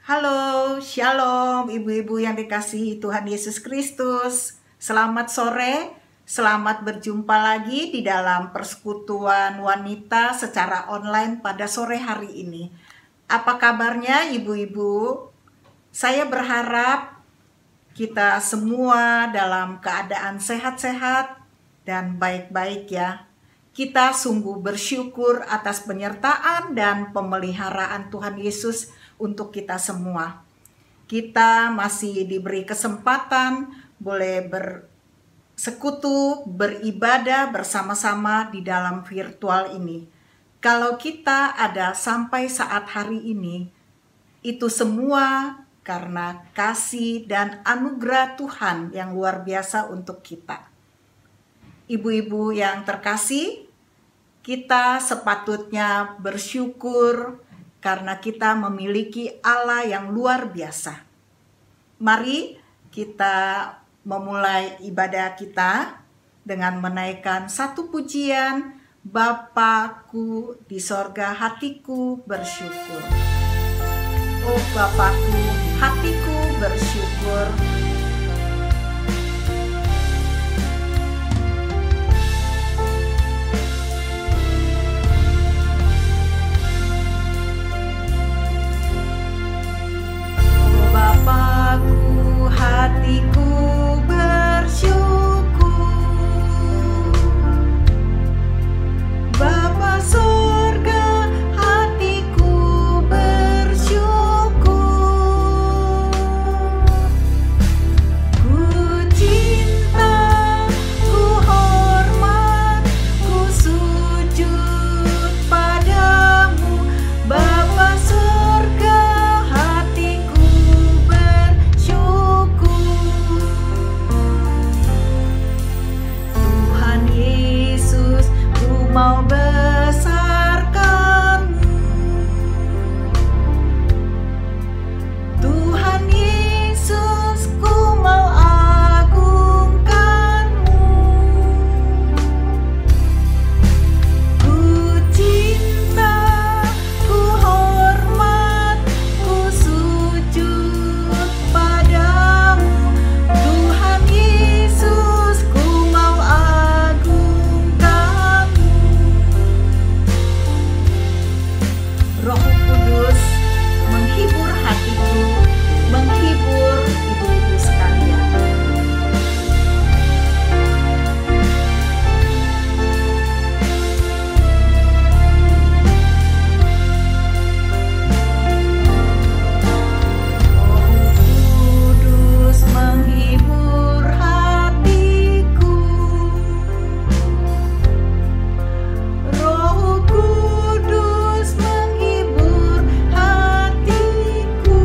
Halo, shalom ibu-ibu yang dikasihi Tuhan Yesus Kristus. Selamat sore, selamat berjumpa lagi di dalam persekutuan wanita secara online pada sore hari ini. Apa kabarnya ibu-ibu? Saya berharap kita semua dalam keadaan sehat-sehat dan baik-baik ya. Kita sungguh bersyukur atas penyertaan dan pemeliharaan Tuhan Yesus untuk kita semua. Kita masih diberi kesempatan boleh bersekutu, beribadah bersama-sama di dalam virtual ini. Kalau kita ada sampai saat hari ini, itu semua karena kasih dan anugerah Tuhan yang luar biasa untuk kita. Ibu-ibu yang terkasih, kita sepatutnya bersyukur karena kita memiliki Allah yang luar biasa. Mari kita memulai ibadah kita dengan menaikkan satu pujian, Bapakku di sorga hatiku bersyukur. Oh Bapakku, hatiku bersyukur. Bapakku, hatiku bersyukur. Bapa surga, hatiku bersyukur. Ku cinta, ku hormat, ku sujud padamu. Bapa surga, hatiku bersyukur. Tuhan Yesus, ku mau besarkanmu. Tuhan Yesus, ku mau agungkanmu. Ku cinta, ku hormat, ku sujud padamu. Tuhan Yesus, ku mau agungkanmu. Roh Kudus menghibur hatiku, menghibur ibu-ibu sekalian. Roh Kudus menghibur hatiku. Roh Kudus menghibur hatiku.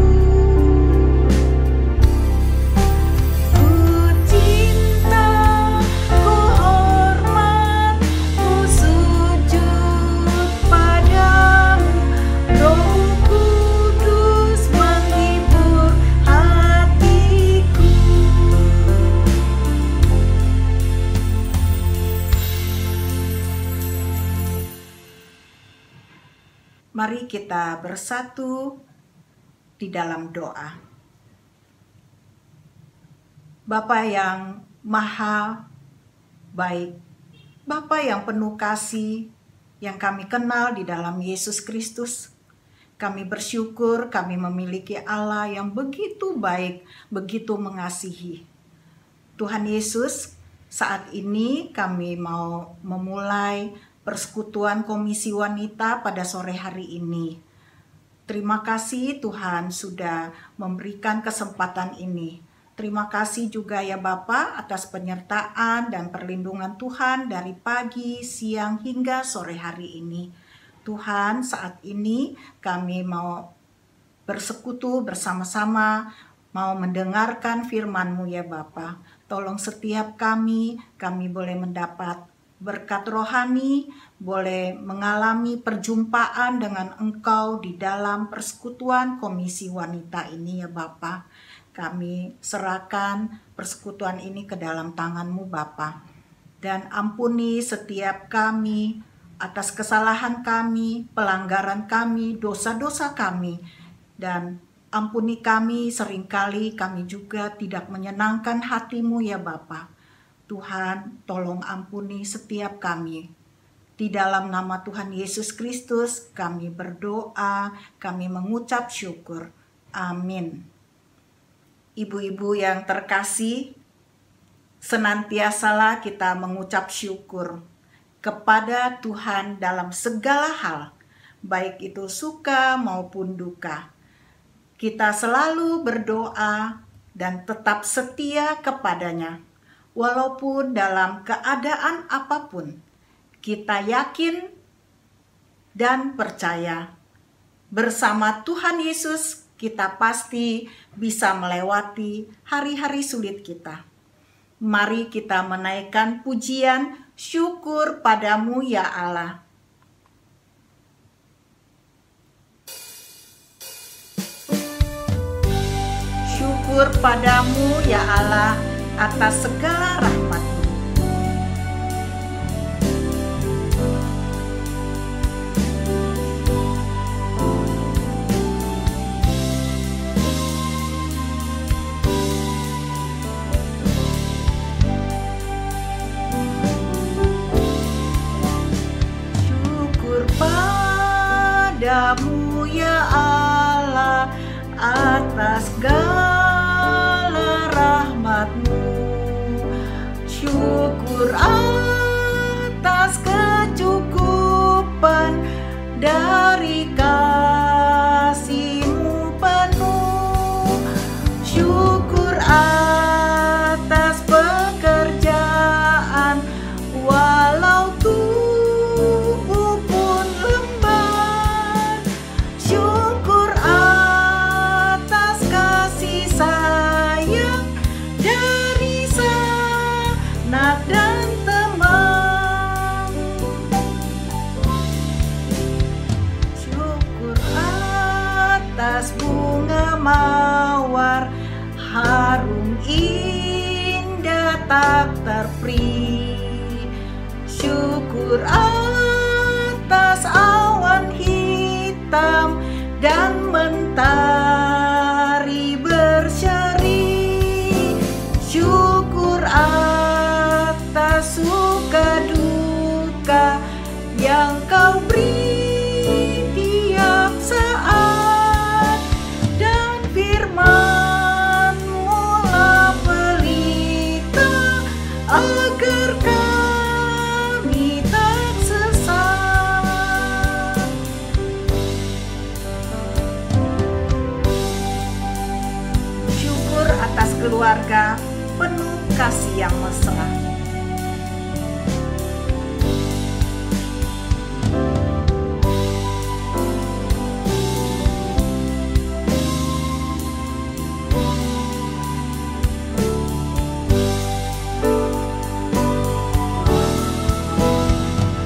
Ku cinta, ku hormat, ku sujud padamu. Roh Kudus menghibur hatiku. Mari kita bersatu di dalam doa. Bapa yang maha baik, Bapa yang penuh kasih, yang kami kenal di dalam Yesus Kristus, kami bersyukur kami memiliki Allah yang begitu baik, begitu mengasihi. Tuhan Yesus, saat ini kami mau memulai persekutuan Komisi Wanita pada sore hari ini. Terima kasih Tuhan sudah memberikan kesempatan ini. Terima kasih juga ya Bapa atas penyertaan dan perlindungan Tuhan dari pagi, siang hingga sore hari ini. Tuhan, saat ini kami mau bersekutu bersama-sama, mau mendengarkan firman-Mu ya Bapa. Tolong setiap kami boleh mendapat berkat rohani, boleh mengalami perjumpaan dengan Engkau di dalam persekutuan Komisi Wanita ini ya Bapa. Kami serahkan persekutuan ini ke dalam tangan-Mu Bapa. Dan ampuni setiap kami atas kesalahan kami, pelanggaran kami, dosa-dosa kami. Dan Ampuni kami, seringkali kami juga tidak menyenangkan hati-Mu ya Bapa. Tuhan, tolong ampuni setiap kami. Di dalam nama Tuhan Yesus Kristus, kami berdoa, kami mengucap syukur. Amin. Ibu-ibu yang terkasih, senantiasalah kita mengucap syukur kepada Tuhan dalam segala hal, baik itu suka maupun duka. Kita selalu berdoa dan tetap setia kepadanya, walaupun dalam keadaan apapun. Kita yakin dan percaya bersama Tuhan Yesus kita pasti bisa melewati hari-hari sulit kita. Mari kita menaikkan pujian syukur padamu ya Allah. Syukur padamu ya Allah atas segala rahmat-Mu. Syukur padamu ya Allah atas segala rahmat-Mu. Syukur atas kecukupan dari kasih-Mu penuh. Syukur atas pekerjaan walau tubuh pun lemah. Syukur atas kasih sayang dari sanak dan teman. Syukur atas bunga mawar harum indah tak terperi. Syukur atas awan hitam dan mentari berseri. Syukur atas suka duka yang Kau beri tiap saat, dan firman-Mu lah pelita agar kami tak sesat. Syukur atas keluarga penuh kasih yang mesra.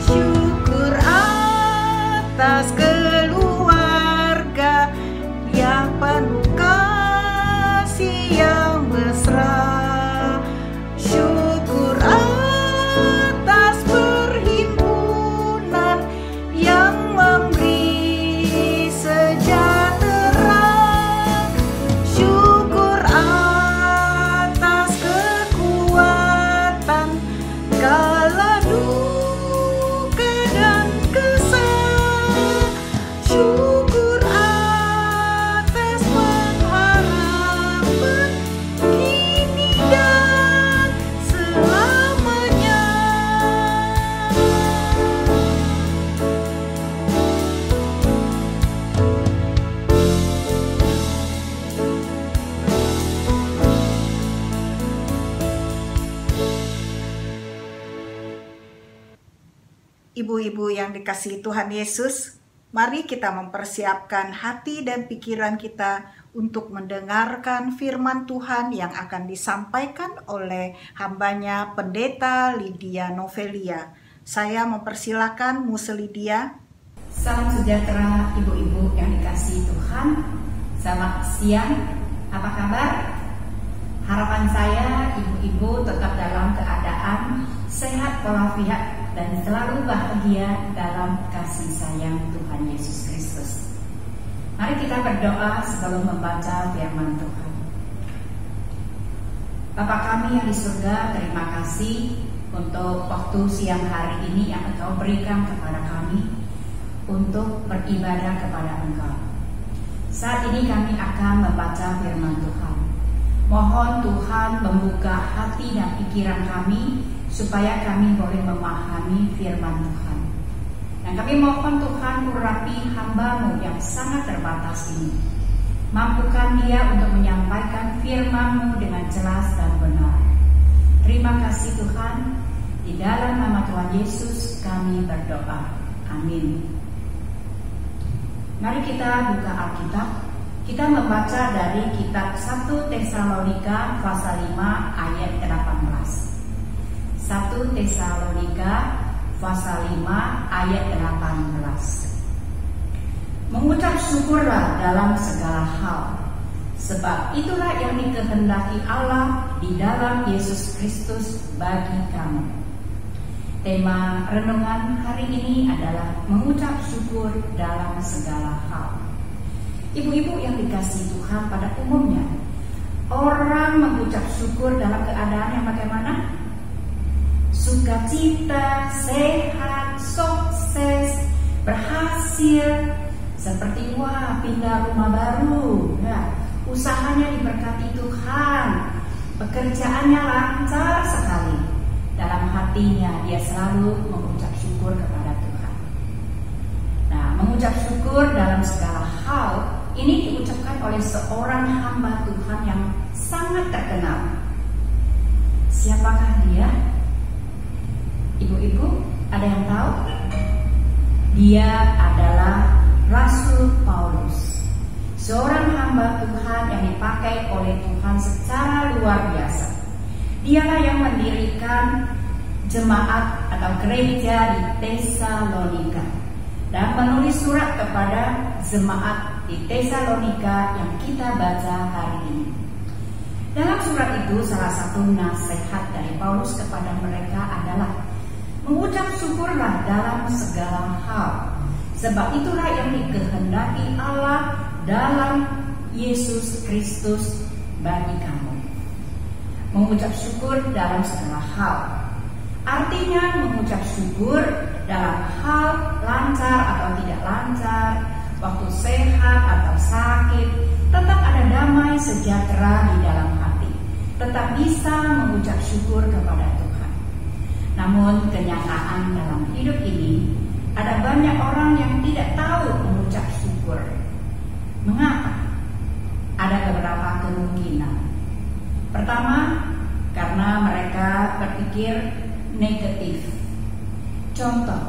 Syukur atas keluarga yang penuh kasih yang mesra. Syukur atas perhimpunan yang memberi sejahtera. Syukur atas kekuatan kala duka dan kesal. Syukur atas pengharapan kini dan selamanya. Ibu-ibu yang dikasihi Tuhan Yesus, mari kita mempersiapkan hati dan pikiran kita untuk mendengarkan firman Tuhan yang akan disampaikan oleh hambanya Pendeta Lydia Novelia. Saya mempersilakan Muse Lydia. Salam sejahtera ibu-ibu yang dikasihi Tuhan. Selamat siang, apa kabar? Harapan saya ibu-ibu tetap dalam keadaan sehat walafiat dan selalu bahagia dalam kasih sayang Tuhan Yesus Kristus. Mari kita berdoa sebelum membaca firman Tuhan. Bapa kami yang di surga, terima kasih untuk waktu siang hari ini yang Engkau berikan kepada kami untuk beribadah kepada Engkau. Saat ini kami akan membaca firman Tuhan. Mohon Tuhan membuka hati dan pikiran kami supaya kami boleh memahami firman Tuhan. Dan kami mohon Tuhan urapi hamba-Mu yang sangat terbatas ini. Mampukan dia untuk menyampaikan firman-Mu dengan jelas dan benar. Terima kasih Tuhan. Di dalam nama Tuhan Yesus kami berdoa. Amin. Mari kita buka Alkitab. Kita membaca dari kitab 1 Tesalonika pasal 5 ayat 18. 1 Tesalonika pasal 5 ayat 18. Mengucap syukurlah dalam segala hal, sebab itulah yang dikehendaki Allah di dalam Yesus Kristus bagi kamu. Tema renungan hari ini adalah mengucap syukur dalam segala hal. Ibu-ibu yang dikasihi Tuhan, pada umumnya orang mengucap syukur dalam keadaan yang bagaimana? Sukacita, sehat, sukses, berhasil, seperti wah pindah rumah baru, ya, usahanya diberkati Tuhan, pekerjaannya lancar sekali. Dalam hatinya dia selalu mengucap syukur kepada Tuhan. Nah, mengucap syukur dalam segala hal ini diucapkan oleh seorang hamba Tuhan yang sangat terkenal. Siapakah dia? Ibu-ibu, ada yang tahu? Dia adalah Rasul Paulus, seorang hamba Tuhan yang dipakai oleh Tuhan secara luar biasa. Dialah yang mendirikan jemaat atau gereja di Tesalonika dan menulis surat kepada jemaat di Tesalonika yang kita baca hari ini. Dalam surat itu salah satu nasihat dari Paulus kepada mereka adalah mengucap syukurlah dalam segala hal, sebab itulah yang dikehendaki Allah dalam Yesus Kristus bagi kamu. Mengucap syukur dalam segala hal artinya mengucap syukur dalam hal lancar atau tidak lancar, waktu sehat atau sakit, tetap ada damai sejahtera di dalam hati, tetap bisa mengucap syukur kepada Tuhan. Namun kenyataan dalam hidup ini, ada banyak orang yang tidak tahu mengucap syukur. Mengapa? Ada beberapa kemungkinan. Pertama, karena mereka berpikir negatif. Contoh,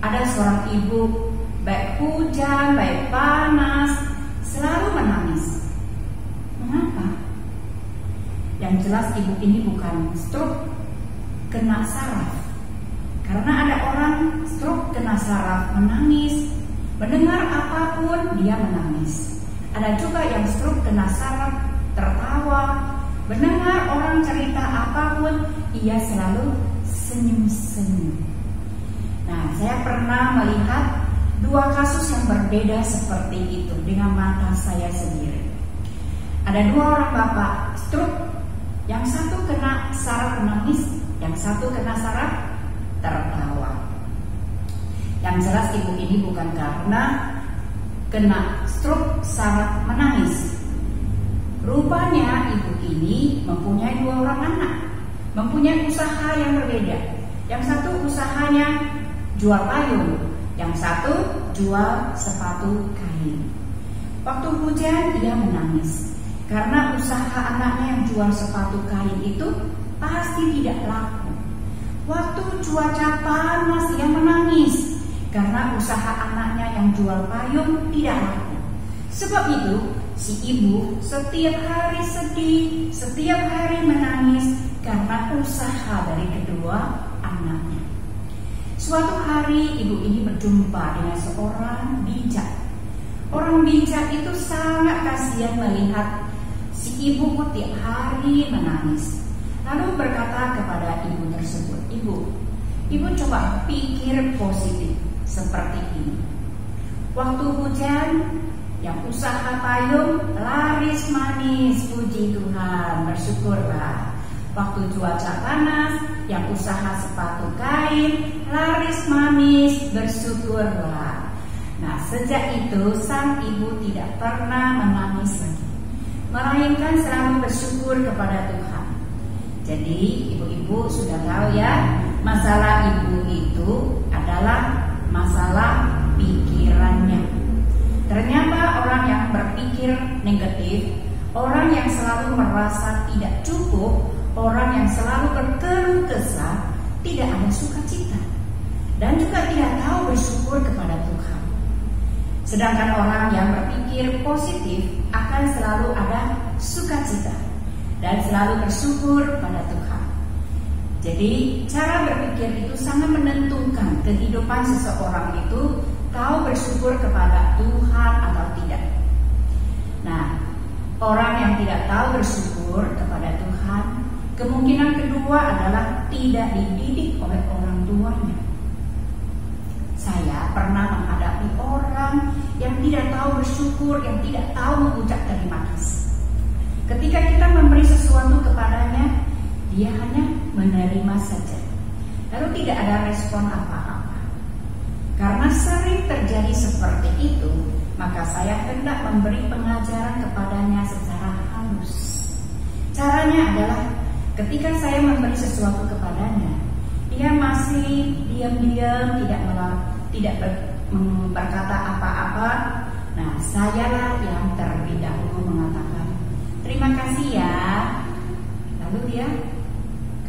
ada seorang ibu baik hujan, baik panas, selalu menangis. Mengapa? Yang jelas ibu ini bukan stroke, kena saraf. Karena ada orang stroke kena saraf menangis, mendengar apapun dia menangis. Ada juga yang stroke kena saraf tertawa, mendengar orang cerita apapun ia selalu senyum-senyum. Nah, saya pernah melihat dua kasus yang berbeda seperti itu dengan mata saya sendiri. Ada dua orang bapak stroke, yang satu kena saraf menangis, yang satu kena saraf tertawa. Yang jelas ibu ini bukan karena kena stroke saraf menangis. Rupanya ibu ini mempunyai dua orang anak, mempunyai usaha yang berbeda. Yang satu usahanya jual payung, yang satu jual sepatu kain. Waktu hujan dia menangis karena usaha anaknya yang jual sepatu kain itu pasti tidak laku. Waktu cuaca panas dia menangis karena usaha anaknya yang jual payung tidak laku. Sebab itu si ibu setiap hari sedih, setiap hari menangis karena usaha dari kedua anaknya. Suatu hari ibu ini berjumpa dengan seorang bijak. Orang bijak itu sangat kasihan melihat si ibu tiap hari menangis. Lalu berkata kepada ibu tersebut, Ibu coba pikir positif seperti ini. Waktu hujan Yang usaha payung laris manis, puji Tuhan, bersyukurlah. Waktu cuaca panas, yang usaha sepatu kain laris manis, bersyukurlah. Nah, sejak itu sang ibu tidak pernah menangis lagi, melainkan selalu bersyukur kepada Tuhan. Jadi ibu-ibu sudah tahu ya, masalah ibu itu adalah masalah pikirannya. Ternyata orang yang berpikir negatif, orang yang selalu merasa tidak cukup, orang yang selalu berkeluh kesah, tidak ada sukacita dan juga tidak tahu bersyukur kepada Tuhan. Sedangkan orang yang berpikir positif akan selalu ada sukacita dan selalu bersyukur pada Tuhan. Jadi cara berpikir itu sangat menentukan kehidupan seseorang itu tahu bersyukur kepada Tuhan atau tidak. Nah, orang yang tidak tahu bersyukur kepada Tuhan, kemungkinan kedua adalah tidak dididik oleh orang tuanya. Saya pernah menghadapi orang yang tidak tahu bersyukur, yang tidak tahu mengucap terima kasih. Ketika kita memberi sesuatu kepadanya, dia hanya menerima saja, lalu tidak ada respon apa-apa. Karena sering terjadi seperti itu, maka saya hendak memberi pengajaran kepadanya secara halus. Caranya adalah ketika saya memberi sesuatu kepadanya, dia masih diam-diam, tidak berkata apa-apa. Nah, sayalah yang terlebih dahulu mengatakan, terima kasih ya. Lalu dia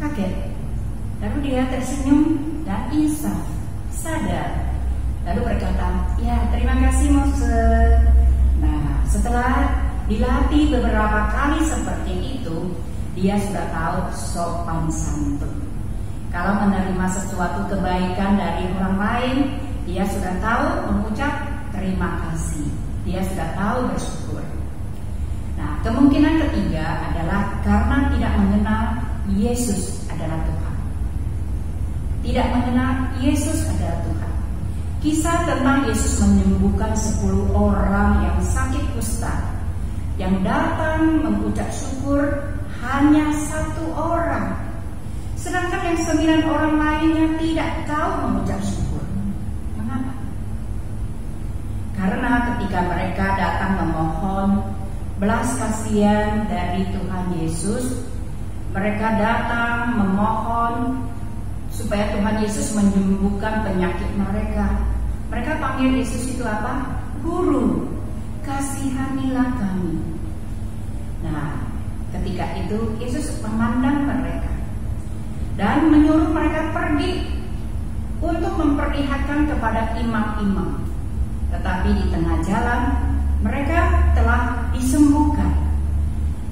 kaget, lalu dia tersenyum dan insaf, sadar, lalu berkata, ya terima kasih Mose. Nah, setelah dilatih beberapa kali seperti itu, dia sudah tahu sopan santun. Kalau menerima sesuatu kebaikan dari orang lain, dia sudah tahu mengucap terima kasih. Dia sudah tahu bersyukur. Nah, kemungkinan ketiga adalah karena tidak mengenal Yesus adalah Tuhan. Tidak mengenal Yesus adalah Tuhan. Kisah tentang Yesus menyembuhkan 10 orang yang sakit kusta, yang datang mengucap syukur hanya 1 orang. Sedangkan yang 9 orang lainnya tidak tahu mengucap syukur. Mengapa? Karena ketika mereka datang memohon belas kasihan dari Tuhan Yesus, mereka datang memohon supaya Tuhan Yesus menyembuhkan penyakit mereka. Mereka panggil Yesus itu apa? Guru, kasihanilah kami. Nah, ketika itu Yesus memandang mereka dan menyuruh mereka pergi untuk memperlihatkan kepada imam-imam. Tetapi di tengah jalan mereka telah disembuhkan.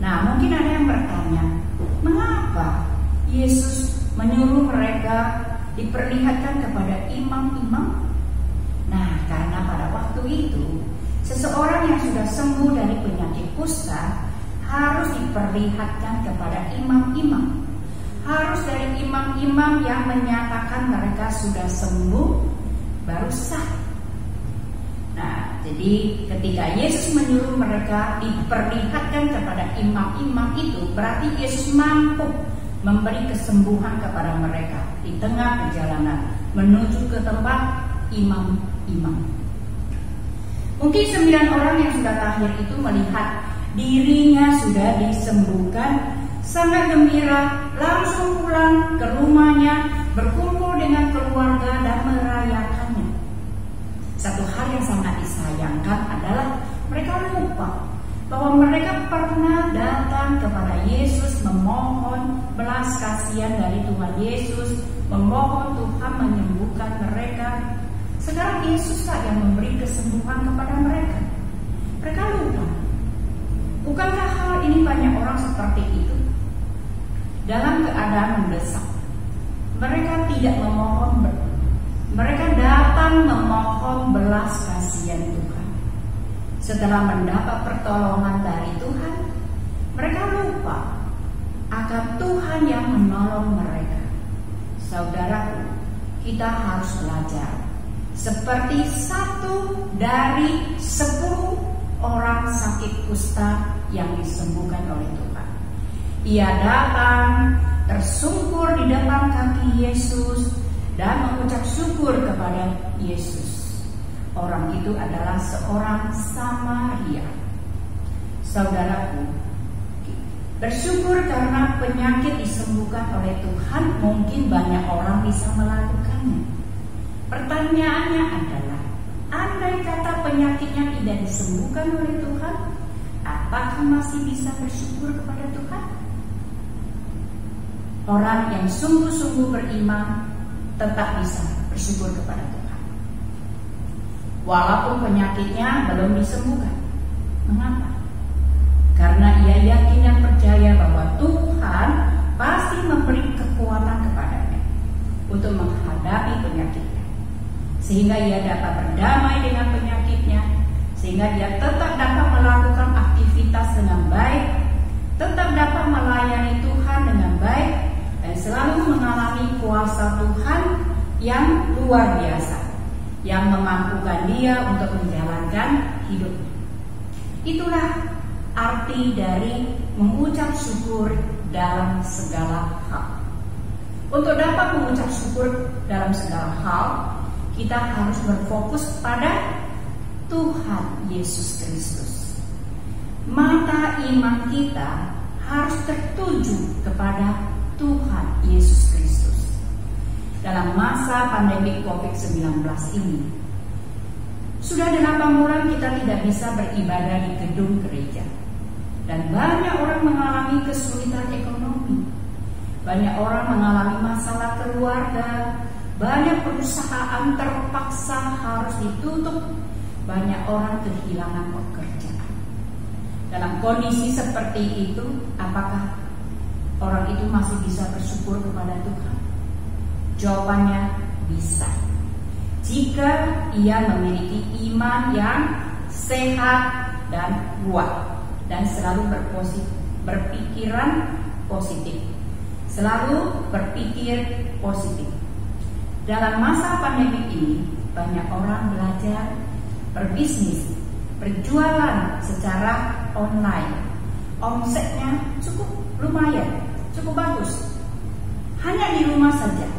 Nah, mungkin ada yang bertanya, mengapa Yesus menyuruh mereka diperlihatkan kepada imam-imam? Nah, karena pada waktu itu seseorang yang sudah sembuh dari penyakit kusta harus diperlihatkan kepada imam-imam. Harus dari imam-imam yang menyatakan mereka sudah sembuh baru sah. Nah, jadi ketika Yesus menyuruh mereka diperlihatkan kepada imam-imam itu, berarti Yesus mampu memberi kesembuhan kepada mereka di tengah perjalanan menuju ke tempat imam-imam. Mungkin 9 orang yang sudah lahir itu melihat dirinya sudah disembuhkan, sangat gembira, langsung pulang ke rumahnya, berkumpul dengan keluarga dan merayakannya. Satu hal yang sangat disayangkan adalah mereka lupa bahwa mereka pernah datang kepada Yesus memohon belas kasihan dari Tuhan Yesus, memohon Tuhan menyembuhkan mereka. Sekarang Yesuslah yang memberi kesembuhan kepada mereka. Mereka lupa. Bukankah hal ini banyak orang seperti itu? Dalam keadaan mendesak, mereka tidak memohon, mereka datang memohon belas kasihan Tuhan. Setelah mendapat pertolongan dari Tuhan, mereka lupa akan Tuhan yang menolong mereka. Saudaraku, kita harus belajar seperti 1 dari 10 orang sakit kusta yang disembuhkan oleh Tuhan. Ia datang tersungkur di depan kaki Yesus dan mengucap syukur kepada Yesus. Orang itu adalah seorang Samaria. Saudaraku, bersyukur karena penyakit disembuhkan oleh Tuhan. Mungkin banyak orang bisa melakukannya. Pertanyaannya adalah, andai kata penyakitnya tidak disembuhkan oleh Tuhan, apakah masih bisa bersyukur kepada Tuhan? Orang yang sungguh-sungguh beriman tetap bisa bersyukur kepada Tuhan, walaupun penyakitnya belum disembuhkan. Mengapa? Karena ia yakin dan percaya bahwa Tuhan pasti memberi kekuatan kepadanya untuk menghadapi penyakitnya, sehingga ia dapat berdamai dengan penyakitnya, sehingga dia tetap dapat melakukan aktivitas dengan baik, tetap dapat melayani Tuhan dengan baik, dan selalu mengalami kuasa Tuhan yang luar biasa, yang memampukan dia untuk menjalankan hidupnya. Itulah arti dari mengucap syukur dalam segala hal. Untuk dapat mengucap syukur dalam segala hal, kita harus berfokus pada Tuhan Yesus Kristus. Mata iman kita harus tertuju kepada Tuhan Yesus Kristus. Dalam masa pandemi COVID-19 ini, sudah 8 bulan kita tidak bisa beribadah di gedung gereja. Dan banyak orang mengalami kesulitan ekonomi. Banyak orang mengalami masalah keluarga. Banyak perusahaan terpaksa harus ditutup. Banyak orang kehilangan pekerjaan. Dalam kondisi seperti itu, apakah orang itu masih bisa bersyukur kepada Tuhan? Jawabannya bisa. Jika ia memiliki iman yang sehat dan kuat, dan selalu berpikiran positif, selalu berpikir positif. Dalam masa pandemi ini, banyak orang belajar berbisnis, berjualan secara online. Omsetnya cukup lumayan, cukup bagus. Hanya di rumah saja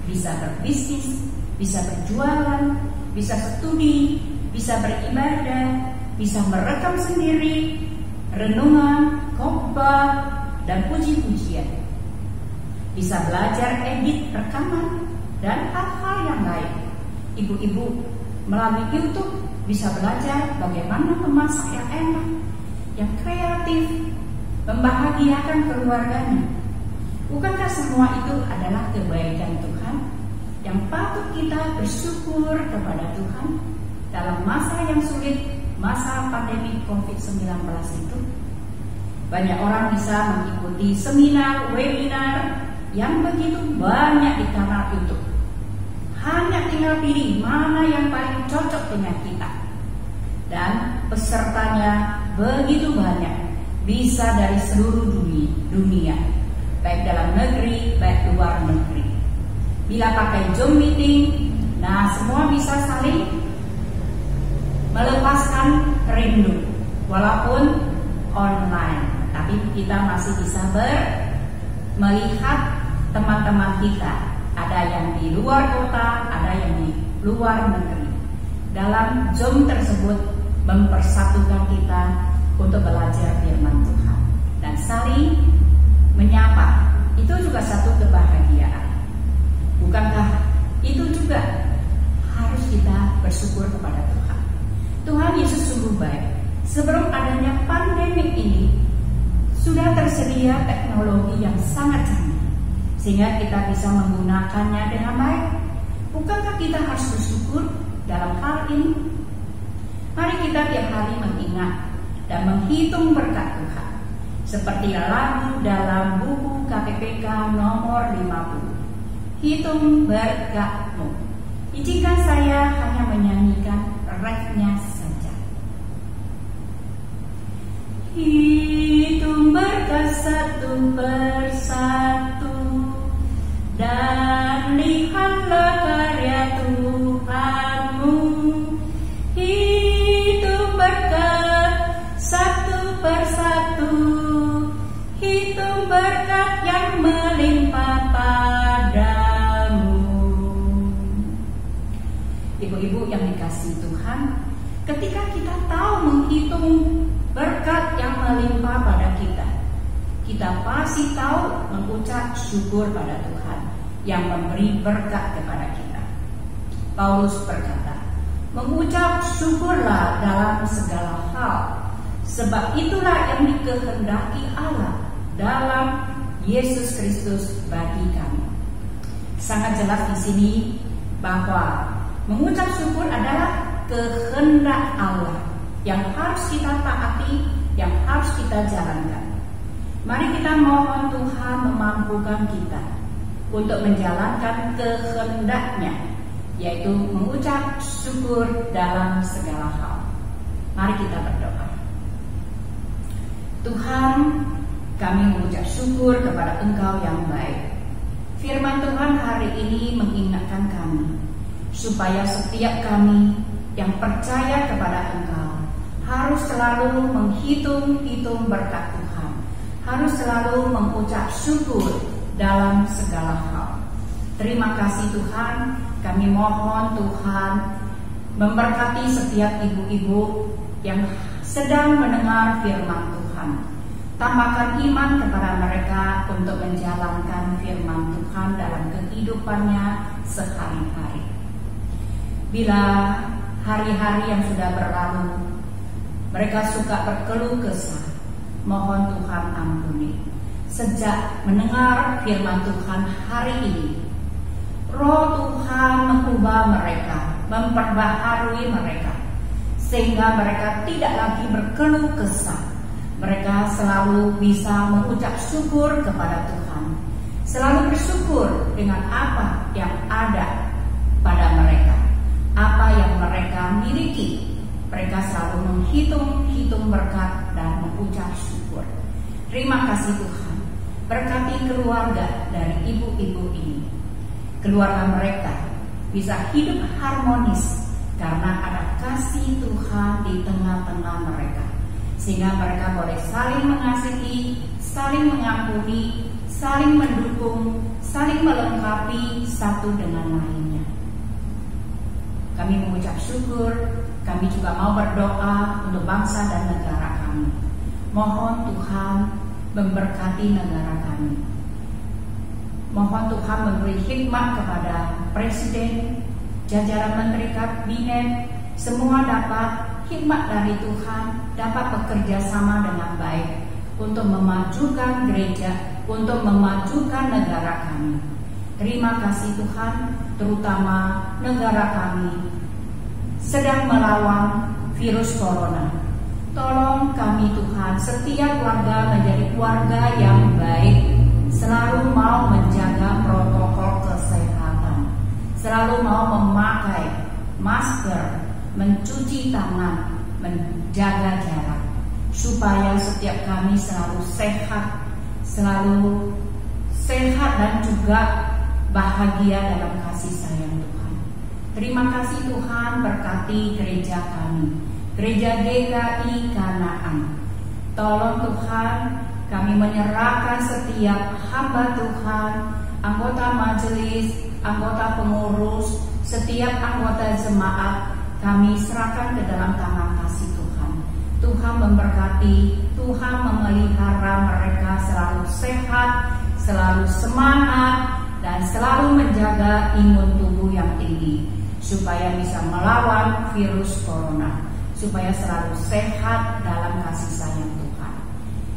bisa berbisnis, bisa berjualan, bisa studi, bisa beribadah, bisa merekam sendiri, renungan, khotbah, dan puji-pujian. Bisa belajar edit rekaman dan hal-hal yang lain. Ibu-ibu melalui YouTube bisa belajar bagaimana memasak yang enak, yang kreatif, membahagiakan keluarganya. Bukankah semua itu adalah kebaikan Tuhan yang patut kita bersyukur kepada Tuhan dalam masa yang sulit, masa pandemi COVID-19 itu? Banyak orang bisa mengikuti seminar, webinar yang begitu banyak di kanal YouTube. Hanya tinggal pilih mana yang paling cocok dengan kita. Dan pesertanya begitu banyak, bisa dari seluruh dunia, baik dalam negeri, baik luar negeri. Bila pakai Zoom meeting, nah semua bisa saling melepaskan rindu, walaupun online. Tapi kita masih bisa melihat teman-teman kita. Ada yang di luar kota, ada yang di luar negeri. Dalam Zoom tersebut mempersatukan kita untuk belajar firman Tuhan dan saling menyapa. Itu juga satu kebahagiaan. Bukankah itu juga harus kita bersyukur kepada Tuhan? Tuhan Yesus sungguh baik. Sebelum adanya pandemi ini, sudah tersedia teknologi yang sangat canggih, sehingga kita bisa menggunakannya dengan baik. Bukankah kita harus bersyukur dalam hal ini? Mari kita tiap hari mengingat dan menghitung berkat Tuhan, seperti lagu dalam buku KPPK nomor 50. Hitung berkatmu. Izinkan saya hanya menyanyikan refnya saja. Hitung berkat satu persatu, dan lihatlah karya Tuhanmu. Hitung berkat bersatu, hitung berkat yang melimpah padamu. Ibu-ibu yang dikasihi Tuhan, ketika kita tahu menghitung berkat yang melimpah pada kita, kita pasti tahu mengucap syukur pada Tuhan yang memberi berkat kepada kita. Paulus berkata, mengucap syukurlah dalam segala hal, sebab itulah yang dikehendaki Allah dalam Yesus Kristus bagi kami. Sangat jelas di sini bahwa mengucap syukur adalah kehendak Allah yang harus kita taati, yang harus kita jalankan. Mari kita mohon Tuhan memampukan kita untuk menjalankan kehendak-Nya, yaitu mengucap syukur dalam segala hal. Mari kita berdoa. Tuhan, kami mengucap syukur kepada Engkau yang baik. Firman Tuhan hari ini mengingatkan kami, supaya setiap kami yang percaya kepada Engkau harus selalu menghitung-hitung berkat Tuhan, harus selalu mengucap syukur dalam segala hal. Terima kasih Tuhan, kami mohon Tuhan memberkati setiap ibu-ibu yang sedang mendengar firman Tuhan. Tambahkan iman kepada mereka untuk menjalankan firman Tuhan dalam kehidupannya sehari-hari. Bila hari-hari yang sudah berlalu, mereka suka berkeluh kesah, mohon Tuhan ampuni. Sejak mendengar firman Tuhan hari ini, Roh Tuhan mengubah mereka, memperbaharui mereka, sehingga mereka tidak lagi berkeluh kesah. Mereka selalu bisa mengucap syukur kepada Tuhan, selalu bersyukur dengan apa yang ada pada mereka, apa yang mereka miliki. Mereka selalu menghitung-hitung berkat dan mengucap syukur. Terima kasih Tuhan, berkati keluarga dari ibu-ibu ini. Keluarga mereka bisa hidup harmonis karena ada kasih Tuhan di tengah-tengah mereka, sehingga mereka boleh saling mengasihi, saling mengampuni, saling mendukung, saling melengkapi satu dengan lainnya. Kami mengucap syukur, kami juga mau berdoa untuk bangsa dan negara kami. Mohon Tuhan memberkati negara kami. Mohon Tuhan memberi hikmat kepada Presiden, jajaran Menteri Kabinet, semua dapat hikmat dari Tuhan, dapat bekerja sama dengan baik untuk memajukan gereja, untuk memajukan negara kami. Terima kasih Tuhan, terutama negara kami sedang melawan virus corona. Tolong kami Tuhan, setiap warga menjadi warga yang baik, selalu mau menjaga protokol kesehatan, selalu mau memakai masker, mencuci tangan, menjaga jarak, supaya setiap kami selalu sehat dan juga bahagia dalam kasih sayang Tuhan. Terima kasih Tuhan, berkati gereja kami, Gereja GKI Kanaan. Tolong Tuhan, kami menyerahkan setiap hamba Tuhan, anggota majelis, anggota pengurus, setiap anggota jemaat, kami serahkan ke dalam tangan kasih Tuhan. Tuhan memberkati, Tuhan memelihara mereka selalu sehat, selalu semangat, dan selalu menjaga imun tubuh yang tinggi, supaya bisa melawan virus corona, supaya selalu sehat dalam kasih sayang Tuhan.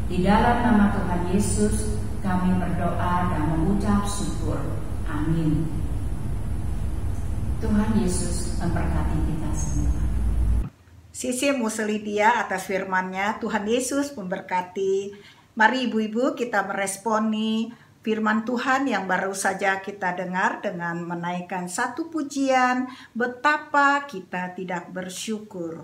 Di dalam nama Tuhan Yesus kami berdoa dan mengucap syukur. Amin. Tuhan Yesus memberkati kita semua. Sisi Muslidia atas firman-Nya. Tuhan Yesus memberkati. Mari ibu-ibu kita meresponi firman Tuhan yang baru saja kita dengar dengan menaikkan satu pujian, betapa kita tidak bersyukur.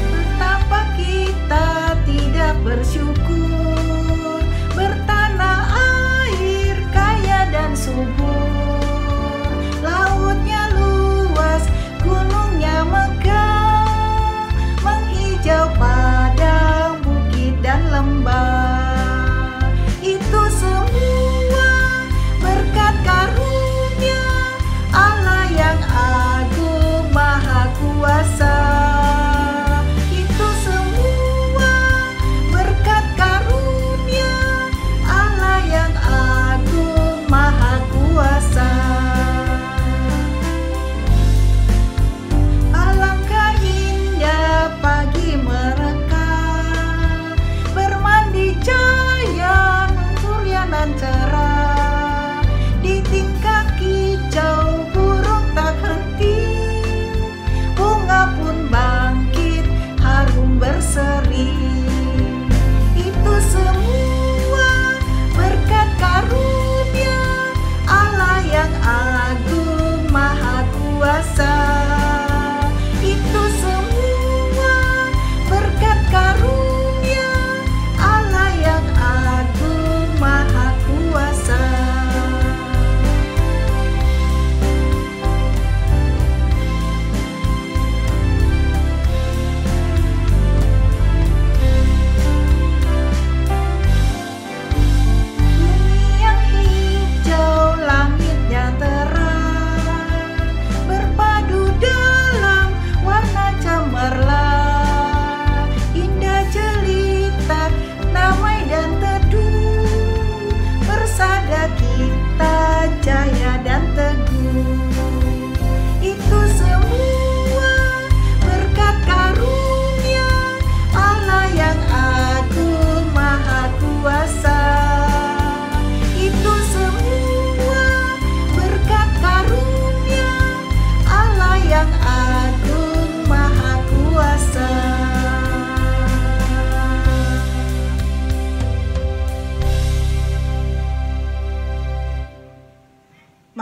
Betapa kita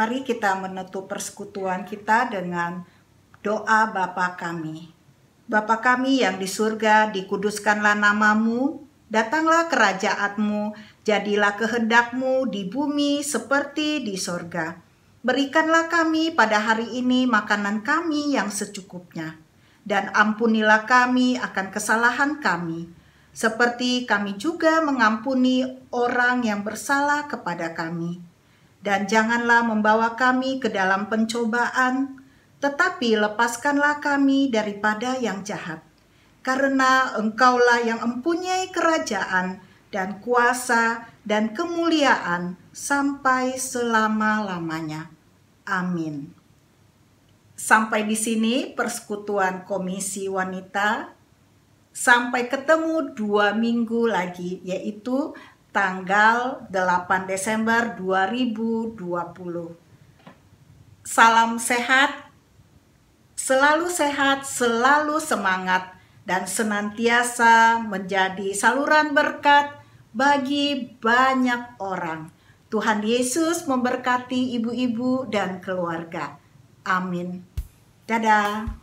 Mari kita menutup persekutuan kita dengan doa Bapa kami. Bapa kami yang di surga, dikuduskanlah namamu, datanglah kerajaan-Mu, jadilah kehendak-Mu di bumi seperti di sorga. Berikanlah kami pada hari ini makanan kami yang secukupnya, dan ampunilah kami akan kesalahan kami, seperti kami juga mengampuni orang yang bersalah kepada kami. Dan janganlah membawa kami ke dalam pencobaan, tetapi lepaskanlah kami daripada yang jahat. Karena Engkaulah yang mempunyai kerajaan dan kuasa dan kemuliaan sampai selama-lamanya. Amin. Sampai di sini persekutuan Komisi Wanita. Sampai ketemu 2 minggu lagi, yaitu tanggal 8 Desember 2020. Salam sehat, selalu semangat, dan senantiasa menjadi saluran berkat bagi banyak orang. Tuhan Yesus memberkati ibu-ibu dan keluarga. Amin. Dadah.